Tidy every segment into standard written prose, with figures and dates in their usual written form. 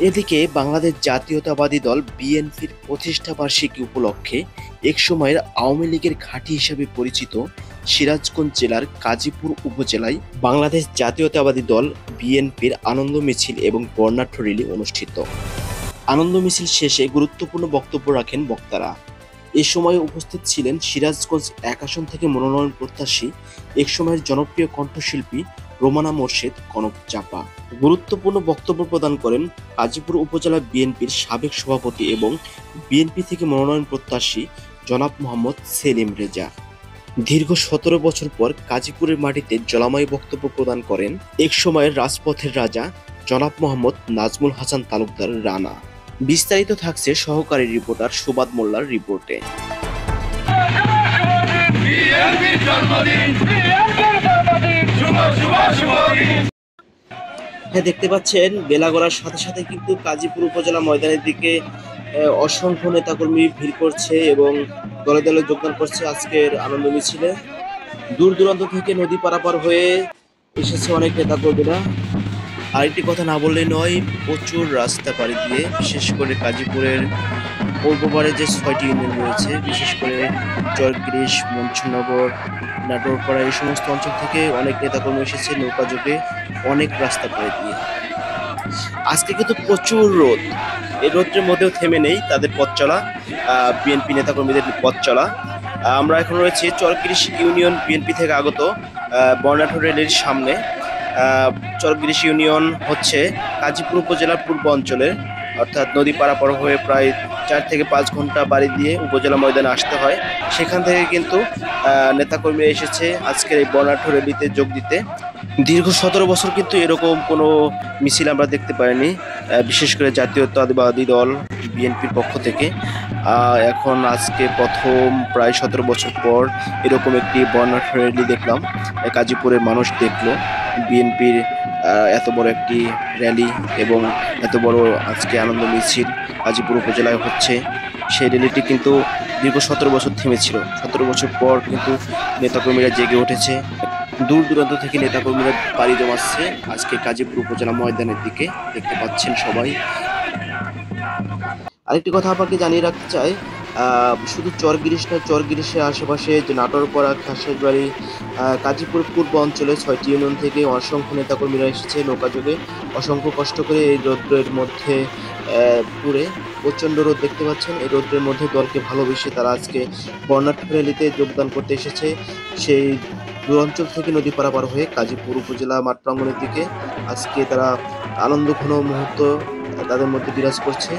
এদিকে বাংলাদেশ জাতীয়তাবাদী দল বিএনপির প্রতিষ্ঠা বার্ষিকী উপলক্ষে একসময়ের আওয়ামী লীগের ঘাঁটি হিসেবে পরিচিত সিরাজগঞ্জ জেলার কাজীপুর উপজেলায় বাংলাদেশ জাতীয়তাবাদী দল বিএনপির আনন্দ মিছিল এবং বর্ণাঢ্য র্যালি অনুষ্ঠিত। আনন্দ মিছিল শেষে গুরুত্বপূর্ণ বক্তব্য রাখেন বক্তারা। এ সময় উপস্থিত ছিলেন সিরাজগঞ্জ ১ আসন থেকে মনোনয়ন প্রত্যাশী একসময়ের জনপ্রিয় কণ্ঠশিল্পী রোমানা মোর্শেদ কনক চাপা। গুরুত্বপূর্ণ বক্তব্য প্রদান করেন গাজীপুর উপজেলা বিএনপির সাবেক সভাপতি এবং বিএনপি থেকে মনোনয়ন প্রত্যাশী জনাব মোহাম্মদ সেলিম রেজা। দীর্ঘ ১৭ বছর পর গাজীপুরের মাটিতে জলাময় বক্তব্য প্রদান করেন একসময়ের রাজপথের রাজা জনাব মোহাম্মদ নাজমুল হাসান তালুকদার রানা। বিস্তারিত থাকছে সহকারী রিপোর্টার সুবাদ মোল্লার রিপোর্টে। হ্যাঁ, দেখতে পাচ্ছেন বেলা গড়ার সাথে সাথে কিন্তু গাজীপুর উপজেলা ময়দানের দিকে অসংখ্য নেতাকর্মী ভিড় করছে এবং দলে দলে যোগদান করছে আজকের আনন্দ মিছিলে। দূর দূরান্ত থেকে নদী পারাপার হয়ে এসেছে অনেক নেতাকর্মীরা। আরেকটি কথা না বললেই নয়, প্রচুর রাস্তা পাড়ি দিয়ে বিশেষ করে গাজীপুরের পূর্ব পাড়ে যে ৬টি ইউনিয়ন রয়েছে, বিশেষ করে চরগিরিশ, মনসুনগর, নাটোরপাড়া এই সমস্ত অঞ্চল থেকে অনেক নেতাকর্মী এসেছে নৌকাযোগে অনেক রাস্তা পাড়ি দিয়ে। আজকে কিন্তু প্রচুর রোদ, এই রোদের মধ্যেও থেমে নেই তাদের পথ চলা, বিএনপি নেতাকর্মীদের পথ চলা। আমরা এখন রয়েছি চরগিরিশ ইউনিয়ন বিএনপি থেকে আগত বর্ণাঢ্য র্যালির সামনে। চরগিরিশ ইউনিয়ন হচ্ছে গাজীপুর উপজেলার পূর্ব অঞ্চলের, অর্থাৎ নদী পারাপার হয়ে প্রায় ৪ থেকে ৫ ঘন্টা বাড়ি দিয়ে উপজেলা ময়দানে আসতে হয়। সেখান থেকে কিন্তু নেতাকর্মীরা এসেছে আজকের এই বর্ণাঢ্য র্যালিতে যোগ দিতে। দীর্ঘ ১৭ বছর কিন্তু এরকম কোনো মিছিল আমরা দেখতে পাইনি, বিশেষ করে জাতীয়তাবাদী দল বিএনপির পক্ষ থেকে। এখন আজকে প্রথম প্রায় ১৭ বছর পর এরকম একটি বর্ণাঢ্য র্যালি দেখলাম, গাজীপুরের মানুষ দেখলো বিএনপির এত বড় একটি র্যালি এবং এত বড় আজকে আনন্দ মিছিল গাজীপুর উপজেলায় হচ্ছে। সেই র্যালিটি কিন্তু দীর্ঘ ১৭ বছর থেমেছিল। ১৭ বছর পর কিন্তু নেতাকর্মীরা জেগে উঠেছে। দূর দূরান্ত থেকে নেতাকর্মীরা পাড়ি জমাচ্ছে আজকে গাজীপুর উপজেলা ময়দানের দিকে, দেখতে পাচ্ছেন সবাই। আরেকটি কথা আপনাকে জানিয়ে রাখতে চাই, শুধু চরগিরিশ না, চরগিরিশের আশেপাশে যে নাটোরপাড়া, খাসেরবাড়ি, গাজীপুর পূর্ব অঞ্চলে ৬টি ইউনিয়ন থেকে অসংখ্য নেতাকর্মীরা এসেছে নৌকাযোগে। অসংখ্য কষ্ট করে এই রৌদ্রের মধ্যে পুরে প্রচণ্ড রোদ দেখতে পাচ্ছেন, এই রৌদ্রের মধ্যে দলকে ভালোবেসে তারা আজকে বর্ণাঢ্য র্যালিতে যোগদান করতে এসেছে। সেই দূরাঞ্চল থেকে নদী পারাপার হয়ে গাজীপুর উপজেলা মাঠ প্রাঙ্গণের দিকে আজকে তারা আনন্দঘন মুহূর্ত তাদের মধ্যে বিরাজ করছে।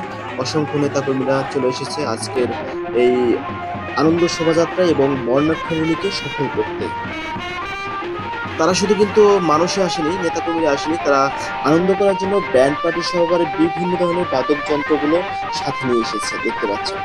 অসংখ্য নেতাকর্মীরা চলে এসেছে আজকের এই আনন্দ শোভাযাত্রা এবং বর্ণাঢ্য র্যালিকে সফল করতে। তারা শুধু কিন্তু মানুষে আসেনি, নেতাকর্মীরা আসেনি, তারা আনন্দ করার জন্য ব্যান্ড পার্টি সহকারে বিভিন্ন ধরনের বাদক যন্ত্রগুলো সাথে নিয়ে এসেছে, দেখতে পাচ্ছেন।